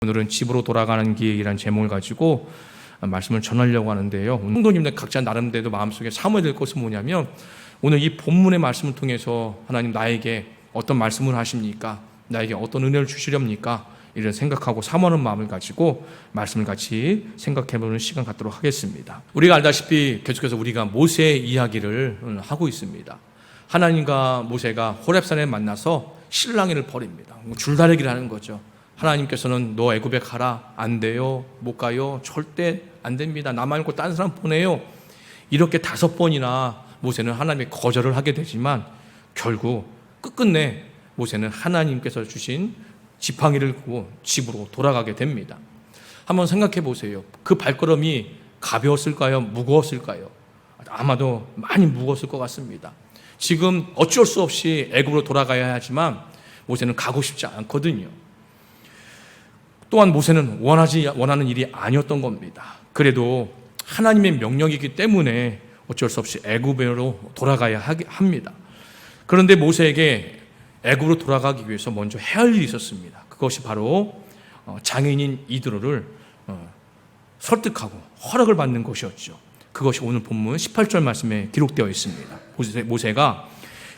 오늘은 집으로 돌아가는 길이라는 제목을 가지고 말씀을 전하려고 하는데요. 성도님들 각자 나름대로 마음속에 삼아야 될 것은 뭐냐면, 오늘 이 본문의 말씀을 통해서 하나님 나에게 어떤 말씀을 하십니까? 나에게 어떤 은혜를 주시렵니까? 이런 생각하고 사모하는 마음을 가지고 말씀을 같이 생각해보는 시간 갖도록 하겠습니다. 우리가 알다시피 계속해서 우리가 모세의 이야기를 하고 있습니다. 하나님과 모세가 호렙산에 만나서 실랑이를 벌입니다. 줄다리기를 하는 거죠. 하나님께서는 너 애굽에 가라. 안 돼요. 못 가요. 절대 안 됩니다. 나 말고 다른 사람 보내요. 이렇게 5번이나 모세는 하나님의 거절을 하게 되지만 결국 끝끝내 모세는 하나님께서 주신 지팡이를 끄고 집으로 돌아가게 됩니다. 한번 생각해 보세요. 그 발걸음이 가벼웠을까요? 무거웠을까요? 아마도 많이 무거웠을 것 같습니다. 지금 어쩔 수 없이 애굽으로 돌아가야 하지만 모세는 가고 싶지 않거든요. 또한 모세는 원하는 일이 아니었던 겁니다. 그래도 하나님의 명령이기 때문에 어쩔 수 없이 애굽으로 돌아가야 합니다. 그런데 모세에게 애굽으로 돌아가기 위해서 먼저 해야 할 일이 있었습니다. 그것이 바로 장인인 이드로를 설득하고 허락을 받는 것이었죠. 그것이 오늘 본문 18절 말씀에 기록되어 있습니다. 모세가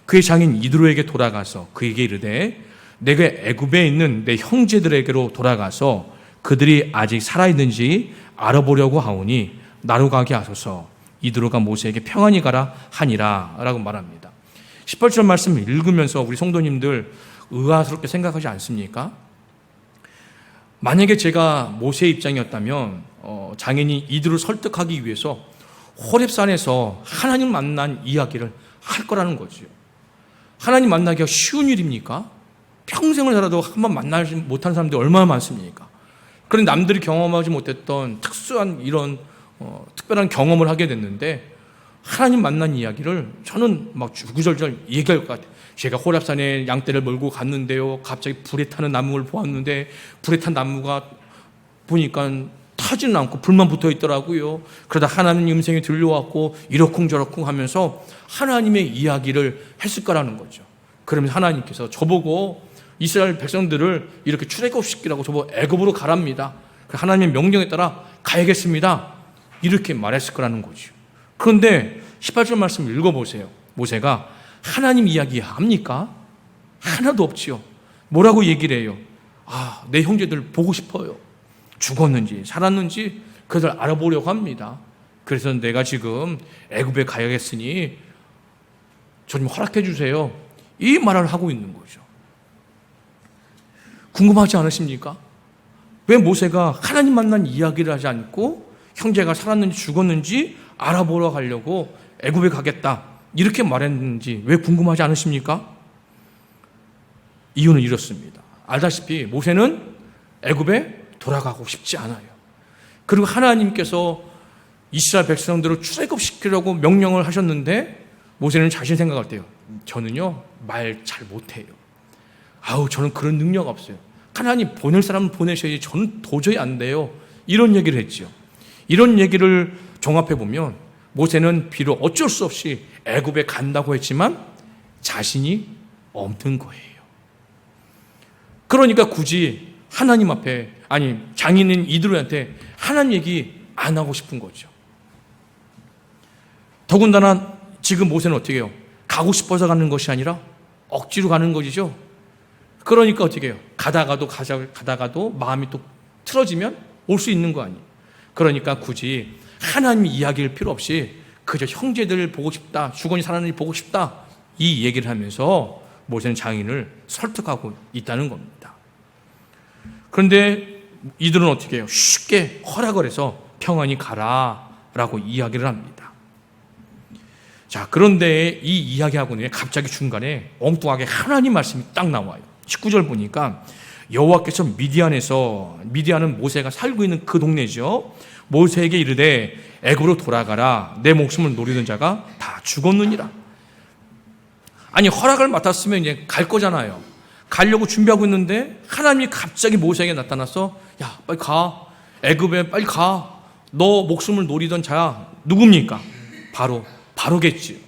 그의 장인 이드로에게 돌아가서 그에게 이르되 내가 애굽에 있는 내 형제들에게로 돌아가서 그들이 아직 살아있는지 알아보려고 하오니 나로 가게 하소서. 이드로가 모세에게 평안히 가라 하니라 라고 말합니다. 18절 말씀을 읽으면서 우리 성도님들 의아스럽게 생각하지 않습니까? 만약에 제가 모세의 입장이었다면 장인이 이드로를 설득하기 위해서 호렙산에서 하나님 만난 이야기를 할 거라는 거죠. 하나님 만나기가 쉬운 일입니까? 평생을 살아도 한 번 만나지 못한 사람들이 얼마나 많습니까? 그런데 남들이 경험하지 못했던 특수한 이런 특별한 경험을 하게 됐는데, 하나님 만난 이야기를 저는 막 주구절절 얘기할 것 같아요. 제가 호렙산에 양떼를 몰고 갔는데요, 갑자기 불에 타는 나무를 보았는데 불에 탄 나무가 보니까 타지는 않고 불만 붙어 있더라고요. 그러다 하나님 음성이 들려왔고 이러쿵저러쿵 하면서 하나님의 이야기를 했을 거라는 거죠. 그러면서 하나님께서 저보고 이스라엘 백성들을 이렇게 출애굽시키라고 저보고 애굽으로 가랍니다. 하나님의 명령에 따라 가야겠습니다. 이렇게 말했을 거라는 거죠. 그런데 18절 말씀 읽어보세요. 모세가 하나님 이야기 합니까? 하나도 없지요. 뭐라고 얘기를 해요? 내 형제들 보고 싶어요. 죽었는지 살았는지 그들 알아보려고 합니다. 그래서 내가 지금 애굽에 가야겠으니 저 좀 허락해 주세요. 이 말을 하고 있는 거죠. 궁금하지 않으십니까? 왜 모세가 하나님 만난 이야기를 하지 않고 형제가 살았는지 죽었는지 알아보러 가려고 애굽에 가겠다 이렇게 말했는지 왜 궁금하지 않으십니까? 이유는 이렇습니다. 알다시피 모세는 애굽에 돌아가고 싶지 않아요. 그리고 하나님께서 이스라엘 백성들을 출애굽시키려고 명령을 하셨는데 모세는 자신 생각할 때요, 저는요 말 잘 못해요. 저는 그런 능력 없어요. 하나님 보낼 사람은 보내셔야지 저는 도저히 안 돼요. 이런 얘기를 했죠. 이런 얘기를 종합해 보면 모세는 비록 어쩔 수 없이 애굽에 간다고 했지만 자신이 없는 거예요. 그러니까 굳이 하나님 앞에, 장인인 이드로한테 하나님 얘기 안 하고 싶은 거죠. 더군다나 지금 모세는 어떻게 해요? 가고 싶어서 가는 것이 아니라 억지로 가는 것이죠. 그러니까 어떻게 해요? 가다가도 마음이 또 틀어지면 올 수 있는 거 아니에요. 그러니까 굳이 하나님 이야기할 필요 없이 그저 형제들을 보고 싶다, 죽었니 살았는지 보고 싶다, 이 얘기를 하면서 모세는 장인을 설득하고 있다는 겁니다. 그런데 이들은 어떻게 해요? 쉽게 허락을 해서 평안히 가라라고 이야기를 합니다. 자, 그런데 이 이야기하고는 갑자기 중간에 엉뚱하게 하나님 말씀이 딱 나와요. 19절 보니까 여호와께서 미디안은 모세가 살고 있는 그 동네죠. 모세에게 이르되 애굽으로 돌아가라. 내 목숨을 노리던 자가 다 죽었느니라. 허락을 맡았으면 이제 갈 거잖아요. 가려고 준비하고 있는데 하나님이 갑자기 모세에게 나타나서 야, 빨리 가. 애굽에 빨리 가. 너 목숨을 노리던 자야 누굽니까? 바로겠지.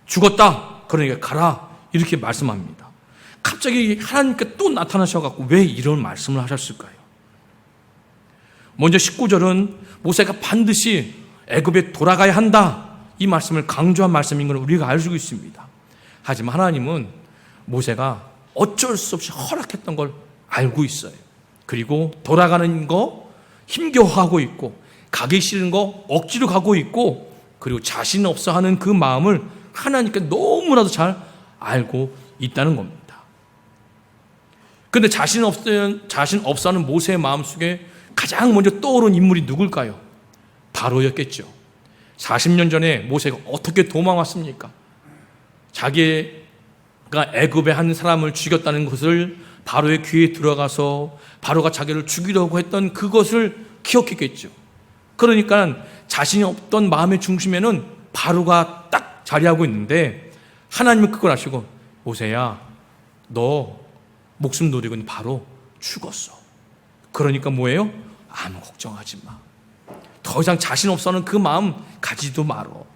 죽었다. 그러니까 가라. 이렇게 말씀합니다. 갑자기 하나님께 또 나타나셔갖고 왜 이런 말씀을 하셨을까요? 먼저 19절은 모세가 반드시 애굽에 돌아가야 한다, 이 말씀을 강조한 말씀인 걸 우리가 알 수 있습니다. 하지만 하나님은 모세가 어쩔 수 없이 허락했던 걸 알고 있어요. 그리고 돌아가는 거 힘겨워하고 있고, 가기 싫은 거 억지로 가고 있고, 그리고 자신 없어 하는 그 마음을 하나님께 너무나도 잘 알고 있다는 겁니다. 근데 자신 없어 하는 모세의 마음속에 가장 먼저 떠오른 인물이 누굴까요? 바로였겠죠. 40년 전에 모세가 어떻게 도망왔습니까? 자기가 애굽의 한 사람을 죽였다는 것을 바로의 귀에 들어가서 바로가 자기를 죽이려고 했던 그것을 기억했겠죠. 그러니까 자신이 없던 마음의 중심에는 바로가 딱 자리하고 있는데, 하나님은 그걸 아시고 모세야, 너 목숨 노리고 있는 바로 죽었어. 그러니까 뭐예요? 아무 걱정하지 마. 더 이상 자신 없어하는 그 마음 가지도 말어.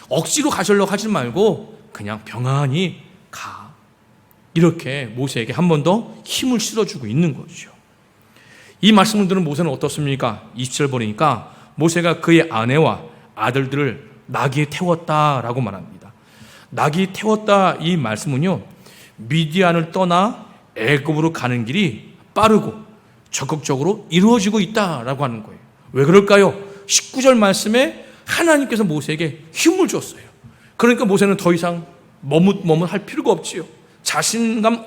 억지로 가시려고 하지 말고 그냥 평안히 가. 이렇게 모세에게 한 번 더 힘을 실어주고 있는 거죠. 이 말씀을 들은 모세는 어떻습니까? 20절 보니까 모세가 그의 아내와 아들들을 나귀에 태웠다라고 말합니다. 나귀에 태웠다, 이 말씀은요, 미디안을 떠나 애굽으로 가는 길이 빠르고 적극적으로 이루어지고 있다라고 하는 거예요. 왜 그럴까요? 19절 말씀에 하나님께서 모세에게 힘을 줬어요. 그러니까 모세는 더 이상 머뭇할 필요가 없지요. 자신감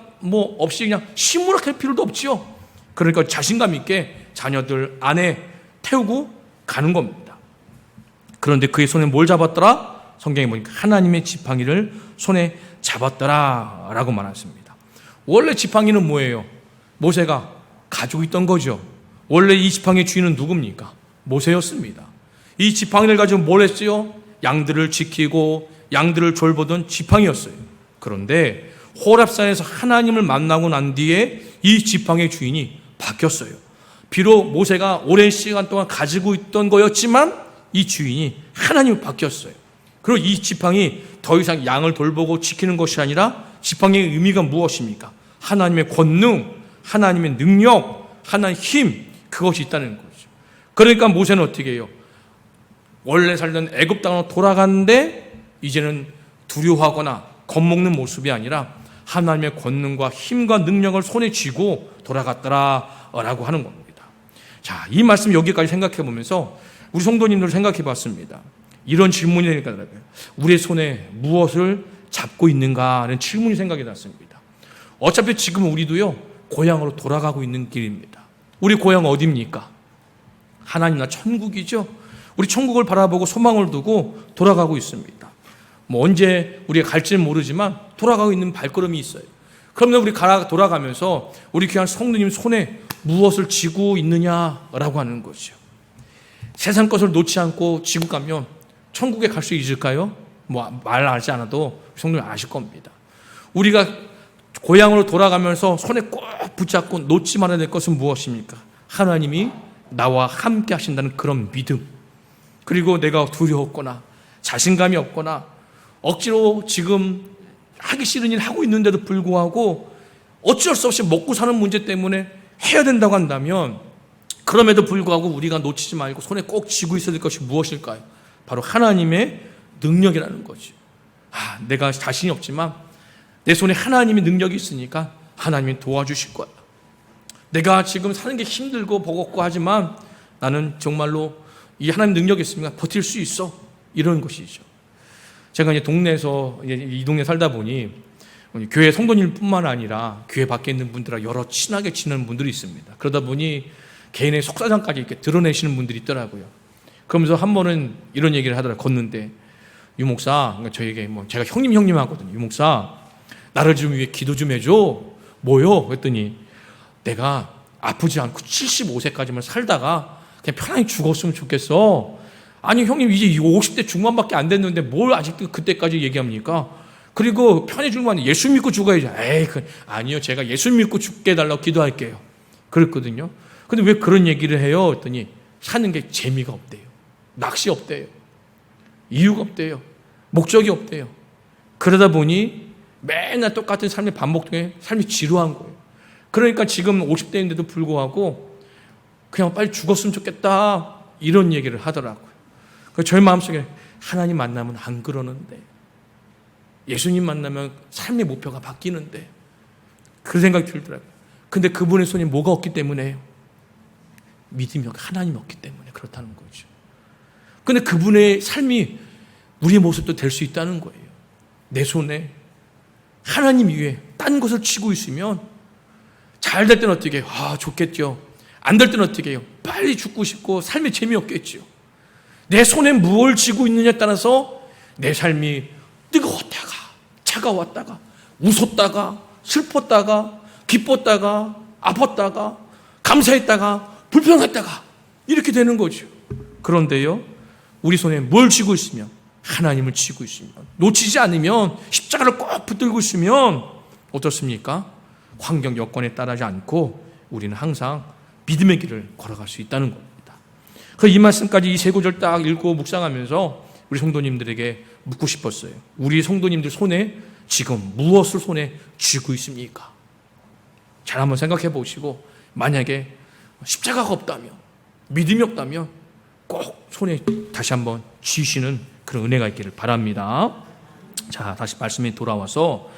없이 그냥 시무룩할 필요도 없지요. 그러니까 자신감 있게 자녀들, 아내 태우고 가는 겁니다. 그런데 그의 손에 뭘 잡았더라? 성경에 보니까 하나님의 지팡이를 손에 잡았더라 라고 말했습니다. 원래 지팡이는 뭐예요? 모세가 가지고 있던 거죠. 원래 이 지팡이의 주인은 누굽니까? 모세였습니다. 이 지팡이를 가지고 뭘 했어요? 양들을 지키고 양들을 돌보던 지팡이였어요. 그런데 호렙산에서 하나님을 만나고 난 뒤에 이 지팡이의 주인이 바뀌었어요. 비록 모세가 오랜 시간 동안 가지고 있던 거였지만 이 주인이 하나님으로 바뀌었어요. 그리고 이 지팡이 더 이상 양을 돌보고 지키는 것이 아니라 지팡이의 의미가 무엇입니까? 하나님의 권능, 하나님의 능력, 하나님의 힘, 그것이 있다는 거죠. 그러니까 모세는 어떻게 해요? 원래 살던 애굽 땅으로 돌아갔는데 이제는 두려워하거나 겁먹는 모습이 아니라 하나님의 권능과 힘과 능력을 손에 쥐고 돌아갔더라라고 하는 겁니다. 자, 이 말씀 여기까지 생각해 보면서 우리 성도님들 생각해 봤습니다. 이런 질문이 되니까 우리의 손에 무엇을 잡고 있는가 하는 질문이 생각이 났습니다. 어차피 지금 우리도요, 고향으로 돌아가고 있는 길입니다. 우리 고향 어디입니까? 하나님 나 천국이죠. 우리 천국을 바라보고 소망을 두고 돌아가고 있습니다. 언제 우리가 갈지는 모르지만 돌아가고 있는 발걸음이 있어요. 그러면 우리 돌아가면서 우리 귀한 성도님 손에 무엇을 쥐고 있느냐라고 하는 거죠. 세상 것을 놓지 않고 쥐고 가면 천국에 갈 수 있을까요? 말하지 않아도 성도님 아실 겁니다. 우리가 고향으로 돌아가면서 손에 꼭 붙잡고 놓지 말아야 될 것은 무엇입니까? 하나님이 나와 함께 하신다는 그런 믿음, 그리고 내가 두려웠거나 자신감이 없거나 억지로 지금 하기 싫은 일 하고 있는데도 불구하고 어쩔 수 없이 먹고 사는 문제 때문에 해야 된다고 한다면, 그럼에도 불구하고 우리가 놓치지 말고 손에 꼭 쥐고 있어야 될 것이 무엇일까요? 바로 하나님의 능력이라는 거죠. 내가 자신이 없지만 내 손에 하나님의 능력이 있으니까 하나님이 도와주실 거야. 내가 지금 사는 게 힘들고 버겁고 하지만 나는 정말로 이 하나님 능력이 있으니까 버틸 수 있어. 이런 것이죠. 제가 이제 동네에서 이 동네 살다 보니 교회 성도님뿐만 아니라 교회 밖에 있는 분들과 여러 친하게 지내는 분들이 있습니다. 그러다 보니 개인의 속사정까지 이렇게 드러내시는 분들이 있더라고요. 그러면서 한 번은 이런 얘기를 하더라고요. 걷는데, 유 목사, 그러니까 저에게 제가 형님 하거든요. 유 목사, 나를 좀 위해 기도 좀 해줘. 뭐요? 그랬더니 내가 아프지 않고 75세까지만 살다가 그냥 편하게 죽었으면 좋겠어. 아니 형님 이제 50대 중반밖에 안 됐는데 뭘 아직도 그때까지 얘기합니까? 그리고 편히 죽는 거 아니에요. 예수 믿고 죽어야지. 아니요, 제가 예수 믿고 죽게 해달라고 기도할게요. 그랬거든요. 근데 왜 그런 얘기를 해요? 했더니 사는 게 재미가 없대요. 낚시 없대요. 이유가 없대요. 목적이 없대요. 그러다 보니 맨날 똑같은 삶의 반복에 삶이 지루한 거예요. 그러니까 지금 50대인데도 불구하고 그냥 빨리 죽었으면 좋겠다 이런 얘기를 하더라고요. 저희 마음속에 하나님 만나면 안 그러는데, 예수님 만나면 삶의 목표가 바뀌는데, 그 생각이 들더라고요. 근데 그분의 손에 뭐가 없기 때문에요? 믿음이 없고 하나님이 없기 때문에 그렇다는 거죠. 근데 그분의 삶이 우리의 모습도 될 수 있다는 거예요. 내 손에 하나님 위에 딴 것을 쥐고 있으면 잘 될 때는 어떻게 해요? 좋겠죠. 안 될 때는 어떻게 해요? 빨리 죽고 싶고 삶이 재미없겠죠. 내 손에 무엇을 쥐고 있느냐에 따라서 내 삶이 뜨거웠다가 차가웠다가 웃었다가 슬펐다가 기뻤다가 아팠다가 감사했다가 불평했다가 이렇게 되는 거죠. 그런데요, 우리 손에 뭘 쥐고 있으면, 하나님을 쥐고 있으면, 놓치지 않으면, 십자가를 꼭 붙들고 있으면 어떻습니까? 환경 여건에 따르지 않고 우리는 항상 믿음의 길을 걸어갈 수 있다는 겁니다. 그래서 이 말씀까지 이 세 구절 딱 읽고 묵상하면서 우리 성도님들에게 묻고 싶었어요. 우리 성도님들 손에 지금 무엇을 손에 쥐고 있습니까? 잘 한번 생각해 보시고, 만약에 십자가가 없다면, 믿음이 없다면 꼭 손에 다시 한번 쥐시는 그런 은혜가 있기를 바랍니다. 자, 다시 말씀에 돌아와서,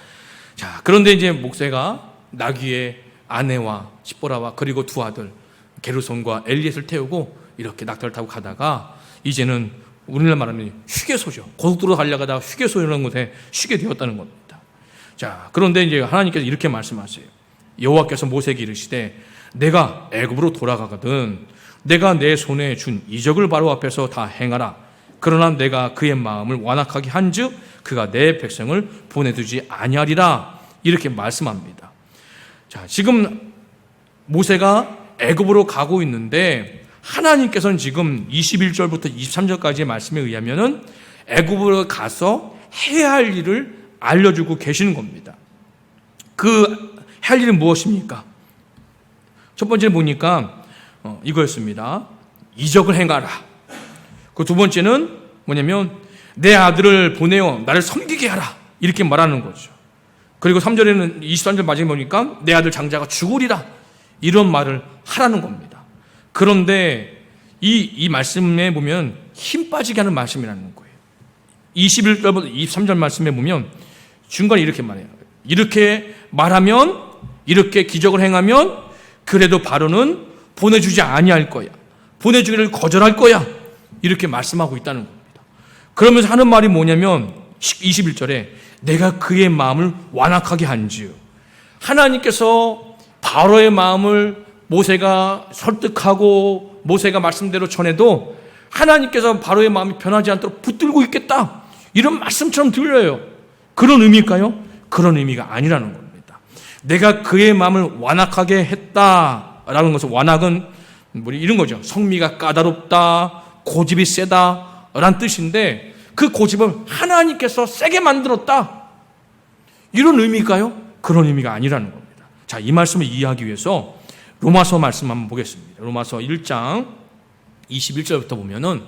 자, 그런데 이제 모세가 나귀의 아내와 시보라와 그리고 두 아들 게르손과 엘리엣을 태우고 이렇게 낙타를 타고 가다가 이제는 우리나라 말하면 휴게소죠. 고속도로 달려가다가 휴게소라는 곳에 쉬게 되었다는 겁니다. 자, 그런데 이제 하나님께서 이렇게 말씀하세요. 여호와께서 모세에게 이르시되 내가 애굽으로 돌아가거든 내가 내 손에 준 이적을 바로 앞에서 다 행하라. 그러나 내가 그의 마음을 완악하게 한즉 그가 내 백성을 보내두지 아니하리라. 이렇게 말씀합니다. 자, 지금 모세가 애굽으로 가고 있는데 하나님께서는 지금 21절부터 23절까지의 말씀에 의하면은 애굽으로 가서 해야 할 일을 알려주고 계시는 겁니다. 그 할 일은 무엇입니까? 첫 번째 보니까 이거였습니다. 이적을 행하라. 그 두 번째는 뭐냐면 내 아들을 보내어 나를 섬기게 하라. 이렇게 말하는 거죠. 그리고 3절에는 23절 마지막에 보니까 내 아들 장자가 죽으리라. 이런 말을 하라는 겁니다. 그런데 이 말씀에 보면 힘 빠지게 하는 말씀이라는 거예요. 21절부터 23절 말씀에 보면 중간에 이렇게 말해요. 이렇게 말하면, 이렇게 기적을 행하면 그래도 바로는 보내주지 아니할 거야. 보내주기를 거절할 거야. 이렇게 말씀하고 있다는 겁니다. 그러면서 하는 말이 뭐냐면 21절에 내가 그의 마음을 완악하게 한지요. 하나님께서 바로의 마음을 모세가 설득하고 모세가 말씀대로 전해도 하나님께서 바로의 마음이 변하지 않도록 붙들고 있겠다. 이런 말씀처럼 들려요. 그런 의미일까요? 그런 의미가 아니라는 겁니다. 내가 그의 마음을 완악하게 했다라는 것은, 완악은 이런 거죠. 성미가 까다롭다, 고집이 세다 라는 뜻인데 그 고집을 하나님께서 세게 만들었다. 이런 의미일까요? 그런 의미가 아니라는 겁니다. 자, 이 말씀을 이해하기 위해서 로마서 말씀 한번 보겠습니다. 로마서 1장 21절부터 보면은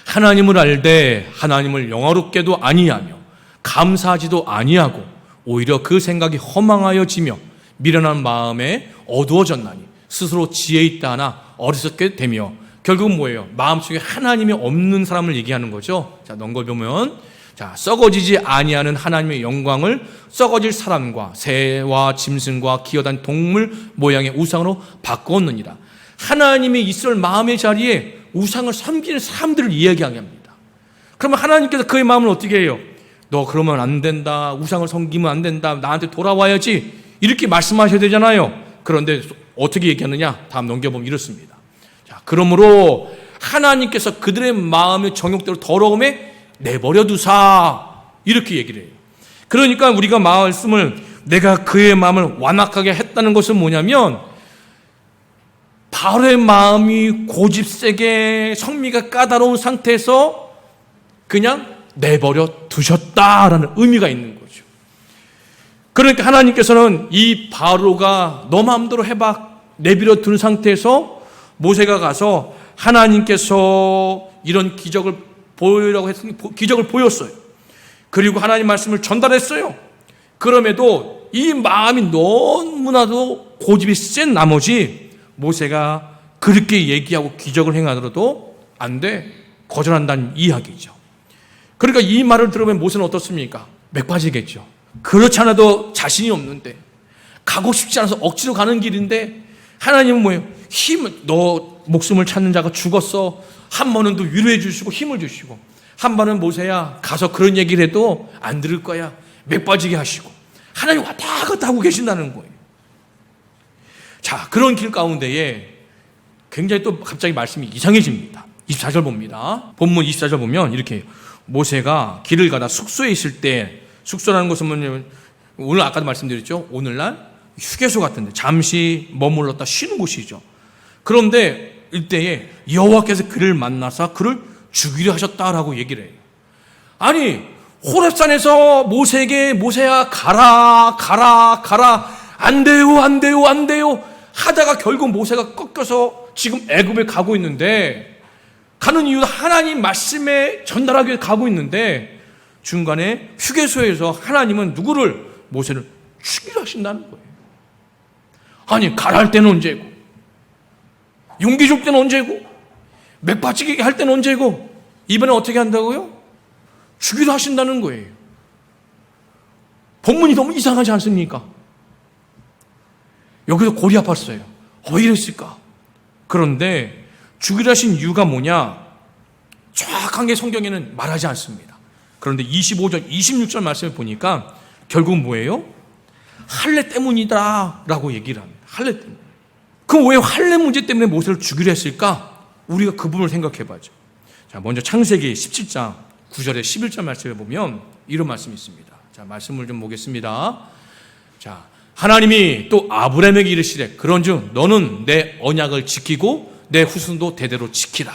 하나님을 알되 하나님을 영화롭게도 아니하며 감사하지도 아니하고 오히려 그 생각이 허망하여지며 미련한 마음에 어두워졌나니 스스로 지혜 있다 하나 어리석게 되며, 결국은 뭐예요? 마음속에 하나님이 없는 사람을 얘기하는 거죠. 자, 넘겨보면 자, 썩어지지 아니하는 하나님의 영광을 썩어질 사람과 새와 짐승과 기어다니는 동물 모양의 우상으로 바꾸었느니라. 하나님이 있을 마음의 자리에 우상을 섬기는 사람들을 이야기하게 합니다. 그러면 하나님께서 그의 마음을 어떻게 해요? 너 그러면 안 된다. 우상을 섬기면 안 된다. 나한테 돌아와야지. 이렇게 말씀하셔야 되잖아요. 그런데 어떻게 얘기하느냐? 다음 넘겨보면 이렇습니다. 자, 그러므로 하나님께서 그들의 마음의 정욕대로 더러움에 내버려 두사. 이렇게 얘기를 해요. 그러니까 우리가 말씀을 내가 그의 마음을 완악하게 했다는 것은 뭐냐면 바로의 마음이 고집세게 성미가 까다로운 상태에서 그냥 내버려 두셨다라는 의미가 있는 거죠. 그러니까 하나님께서는 이 바로가 너 마음대로 해봐 내버려 둔 상태에서 모세가 가서 하나님께서 이런 기적을 보이라고 했으니 기적을 보였어요. 그리고 하나님 말씀을 전달했어요. 그럼에도 이 마음이 너무나도 고집이 센 나머지 모세가 그렇게 얘기하고 기적을 행하더라도 안 돼. 거절한다는 이야기죠. 그러니까 이 말을 들으면 모세는 어떻습니까? 맥 빠지겠죠. 그렇지 않아도 자신이 없는데, 가고 싶지 않아서 억지로 가는 길인데, 하나님은 뭐예요? 너 목숨을 찾는 자가 죽었어. 한 번은 또 위로해 주시고 힘을 주시고, 한 번은 모세야 가서 그런 얘기를 해도 안 들을 거야. 맥 빠지게 하시고, 하나님 왔다 갔다 하고 계신다는 거예요. 자, 그런 길 가운데에 굉장히 또 갑자기 말씀이 이상해집니다. 24절 봅니다. 본문 24절 보면 이렇게 해요. 모세가 길을 가다 숙소에 있을 때, 숙소라는 것은 뭐냐면 오늘 아까도 말씀드렸죠. 오늘날 휴게소 같은데 잠시 머물렀다 쉬는 곳이죠. 그런데 이때에 여호와께서 그를 만나사 그를 죽이려 하셨다라고 얘기를 해요. 아니, 호렙산에서 모세에게 모세야 가라 안 돼요 하다가 결국 모세가 꺾여서 지금 애굽에 가고 있는데, 가는 이유는 하나님 말씀에 전달하기 위해 가고 있는데, 중간에 휴게소에서 하나님은 누구를? 모세를 죽이려 하신다는 거예요. 아니, 가라 할 때는 언제고, 용기 줄 때는 언제고, 맥 빠지게 할 때는 언제고, 이번에 어떻게 한다고요? 죽이려 하신다는 거예요. 본문이 너무 이상하지 않습니까? 여기서 골이 아팠어요. 왜 이랬을까? 그런데 죽이려 하신 이유가 뭐냐? 정확하게 성경에는 말하지 않습니다. 그런데 25절, 26절 말씀을 보니까 결국 뭐예요? 할례 때문이다 라고 얘기를 합니다. 할례 때문에. 그럼 왜 할례 문제 때문에 모세를 죽이려 했을까? 우리가 그 부분을 생각해 봐죠. 자, 먼저 창세기 17장 9절에 11절 말씀을 보면 이런 말씀이 있습니다. 자, 말씀을 좀 보겠습니다. 자, 하나님이 또 아브라함에게 이르시되 그런즉 너는 내 언약을 지키고 내 후손도 대대로 지키라.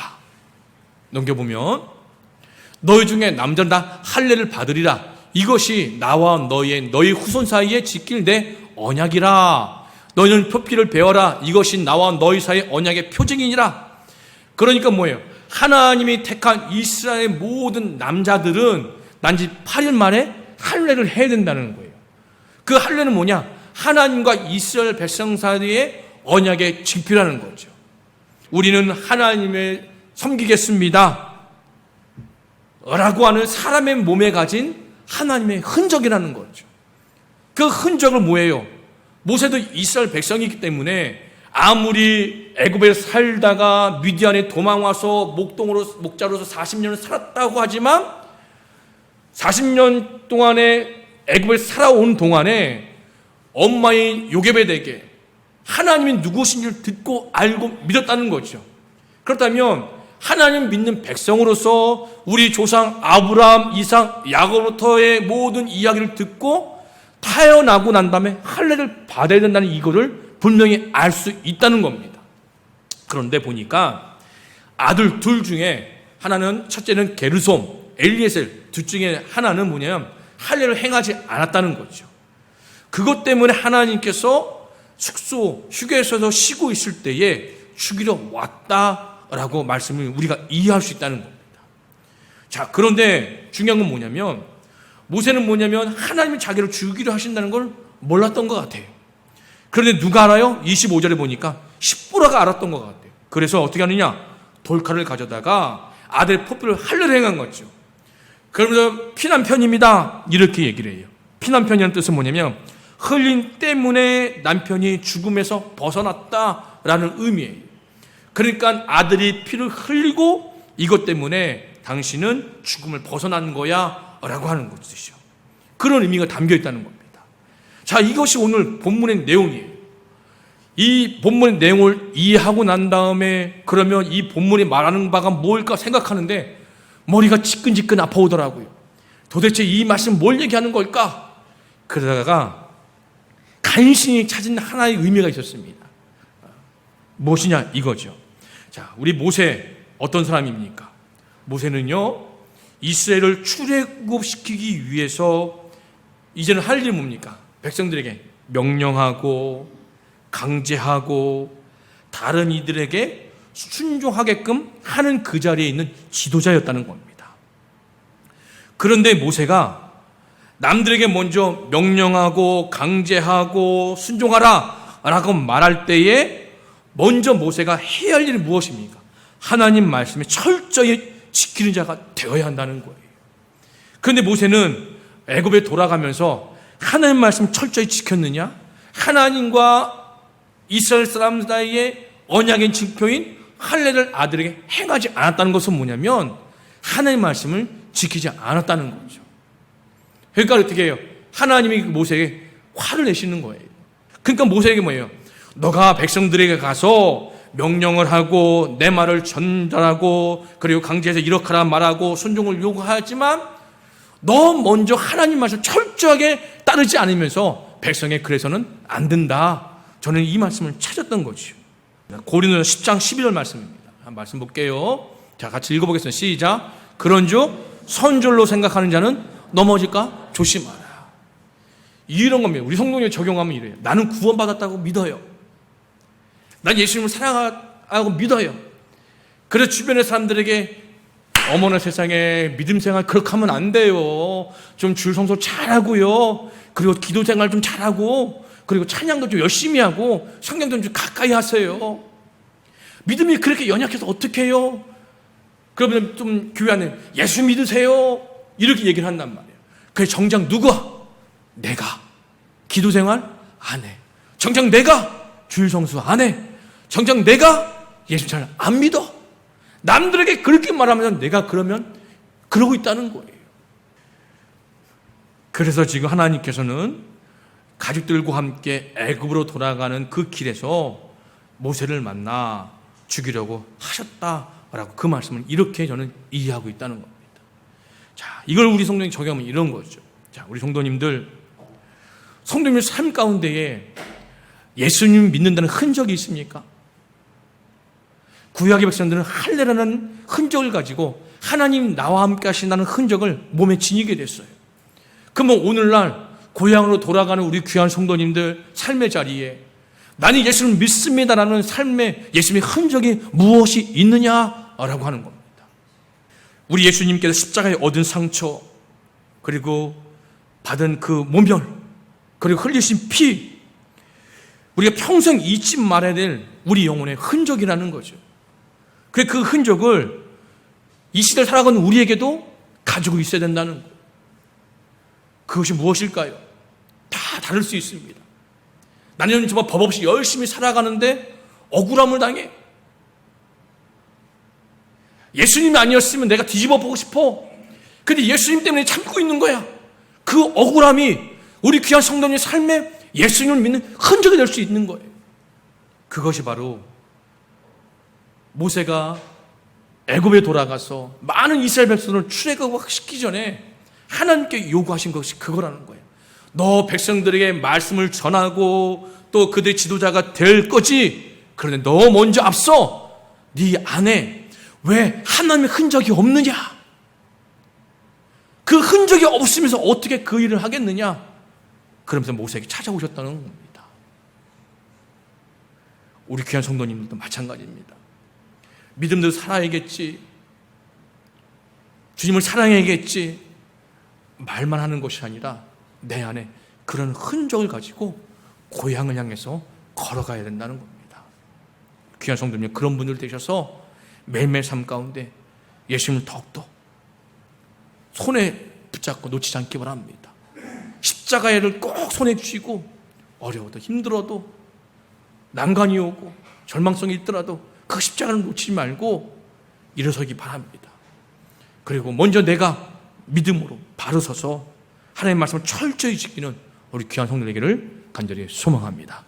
넘겨보면 너희 중에 남자는 다 할례를 받으리라. 이것이 나와 너희 후손 사이에 지킬 내 언약이라. 너희는 표피를 베어라. 이것이 나와 너희 사이의 언약의 표징이니라. 그러니까 뭐예요? 하나님이 택한 이스라엘 모든 남자들은 난지 8일 만에 할례를 해야 된다는 거예요. 그 할례는 뭐냐? 하나님과 이스라엘 백성 사이의 언약의 징표라는 거죠. 우리는 하나님을 섬기겠습니다 라고 하는 사람의 몸에 가진 하나님의 흔적이라는 거죠. 그 흔적을 뭐예요? 모세도 이스라엘 백성이기 때문에 아무리 애굽에 살다가 미디안에 도망와서 목자로서 40년을 살았다고 하지만 40년 동안에 애굽에 살아온 동안에 엄마인 요게벳에게 하나님이 누구신지를 듣고 알고 믿었다는 거죠. 그렇다면 하나님 믿는 백성으로서 우리 조상 아브라함, 이삭, 야곱부터의 모든 이야기를 듣고 태어나고 난 다음에 할례를 받아야 된다는 이거를 분명히 알 수 있다는 겁니다. 그런데 보니까 아들 둘 중에 하나는, 첫째는 게르솜, 엘리에셀, 둘 중에 하나는 뭐냐면 할례를 행하지 않았다는 거죠. 그것 때문에 하나님께서 숙소, 휴게소에서 쉬고 있을 때에 죽이러 왔다라고 말씀을 우리가 이해할 수 있다는 겁니다. 자, 그런데 중요한 건 뭐냐면 모세는 뭐냐면 하나님이 자기를 죽이려 하신다는 걸 몰랐던 것 같아요. 그런데 누가 알아요? 25절에 보니까 십보라가 알았던 것 같아요. 그래서 어떻게 하느냐? 돌칼을 가져다가 아들 포피를 할례를 행한 거죠. 그러면서 피난편입니다 이렇게 얘기를 해요. 피난편이라는 뜻은 뭐냐면 흘림 때문에 남편이 죽음에서 벗어났다라는 의미예요. 그러니까 아들이 피를 흘리고 이것 때문에 당신은 죽음을 벗어난 거야 라고 하는 것이죠. 그런 의미가 담겨 있다는 겁니다. 자, 이것이 오늘 본문의 내용이에요. 이 본문의 내용을 이해하고 난 다음에 그러면 이 본문이 말하는 바가 뭘까 생각하는데 머리가 지끈지끈 아파오더라고요. 도대체 이 말씀 뭘 얘기하는 걸까? 그러다가 간신히 찾은 하나의 의미가 있었습니다. 무엇이냐 이거죠. 자, 우리 모세 어떤 사람입니까? 모세는요, 이스라엘을 출애굽시키기 위해서 이제는 할 일이 뭡니까? 백성들에게 명령하고 강제하고 다른 이들에게 순종하게끔 하는 그 자리에 있는 지도자였다는 겁니다. 그런데 모세가 남들에게 먼저 명령하고 강제하고 순종하라 라고 말할 때에 먼저 모세가 해야 할 일이 무엇입니까? 하나님 말씀에 철저히 지키는 자가 되어야 한다는 거예요. 그런데 모세는 애굽에 돌아가면서 하나님 말씀 철저히 지켰느냐? 하나님과 이스라엘 사람 사이의 언약의 징표인 할례를 아들에게 행하지 않았다는 것은 뭐냐면 하나님 말씀을 지키지 않았다는 거죠. 그러니까 어떻게 해요? 하나님이 모세에게 화를 내시는 거예요. 그러니까 모세에게 뭐예요? 너가 백성들에게 가서 명령을 하고 내 말을 전달하고 그리고 강제해서 이렇게 하라 말하고 순종을 요구하지만 너 먼저 하나님 말씀을 철저하게 따르지 않으면서 백성에 그래서는 안 된다. 저는 이 말씀을 찾았던 거죠. 고린도서 10장 11절 말씀입니다. 한 말씀 볼게요. 자, 같이 읽어보겠습니다. 시작. 그런즉 선절로 생각하는 자는 넘어질까 조심하라. 이런 겁니다. 우리 성도님에 적용하면 이래요. 나는 구원받았다고 믿어요. 난 예수님을 사랑하고 믿어요. 그래서 주변의 사람들에게 어머나 세상에 믿음 생활 그렇게 하면 안 돼요. 좀 줄 성소 잘하고요. 그리고 기도 생활 좀 잘하고 그리고 찬양도 좀 열심히 하고 성경도 좀 가까이 하세요. 믿음이 그렇게 연약해서 어떻게 해요? 그러면 좀 교회 안에 예수 믿으세요. 이렇게 얘기를 한단 말이에요. 그래서 정작 누가? 내가 기도 생활 안 해. 정작 내가 주일 성수 안 해. 정작 내가 예수 잘 안 믿어. 남들에게 그렇게 말하면 내가 그러면 그러고 있다는 거예요. 그래서 지금 하나님께서는 가족들과 함께 애굽으로 돌아가는 그 길에서 모세를 만나 죽이려고 하셨다라고 그 말씀을 이렇게 저는 이해하고 있다는 겁니다. 자, 이걸 우리 성도님 적용하면 이런 거죠. 자, 우리 성도님들 삶 가운데에 예수님 믿는다는 흔적이 있습니까? 구약의 백성들은 할례라는 흔적을 가지고 하나님 나와 함께 하신다는 흔적을 몸에 지니게 됐어요. 그러면 오늘날 고향으로 돌아가는 우리 귀한 성도님들 삶의 자리에 나는 예수를 믿습니다라는 삶의 예수님의 흔적이 무엇이 있느냐라고 하는 겁니다. 우리 예수님께서 십자가에 얻은 상처 그리고 받은 그 모멸 그리고 흘리신 피 우리가 평생 잊지 말아야 될 우리 영혼의 흔적이라는 거죠. 그 흔적을 이 시대를 살아가는 우리에게도 가지고 있어야 된다는 거예요. 그것이 무엇일까요? 다 다를 수 있습니다. 나는 정말 법 없이 열심히 살아가는데 억울함을 당해. 예수님이 아니었으면 내가 뒤집어 보고 싶어. 근데 예수님 때문에 참고 있는 거야. 그 억울함이 우리 귀한 성도님의 삶에 예수님을 믿는 흔적이 될 수 있는 거예요. 그것이 바로 모세가 애굽에 돌아가서 많은 이스라엘 백성을 출애굽시키기 전에 하나님께 요구하신 것이 그거라는 거예요. 너 백성들에게 말씀을 전하고 또 그들의 지도자가 될 거지. 그런데 너 먼저 앞서 네 안에 왜 하나님의 흔적이 없느냐? 그 흔적이 없으면서 어떻게 그 일을 하겠느냐? 그러면서 모세에게 찾아오셨다는 겁니다. 우리 귀한 성도님들도 마찬가지입니다. 믿음대로 살아야겠지. 주님을 사랑해야겠지. 말만 하는 것이 아니라 내 안에 그런 흔적을 가지고 고향을 향해서 걸어가야 된다는 겁니다. 귀한 성도님, 그런 분들 되셔서 매일매일 삶 가운데 예수님을 더욱더 손에 붙잡고 놓치지 않기 바랍니다. 십자가를 꼭 손에 쥐고 어려워도 힘들어도 난관이 오고 절망성이 있더라도 그 십자가를 놓치지 말고 일어서기 바랍니다. 그리고 먼저 내가 믿음으로 바로 서서 하나님의 말씀을 철저히 지키는 우리 귀한 성도되기를 간절히 소망합니다.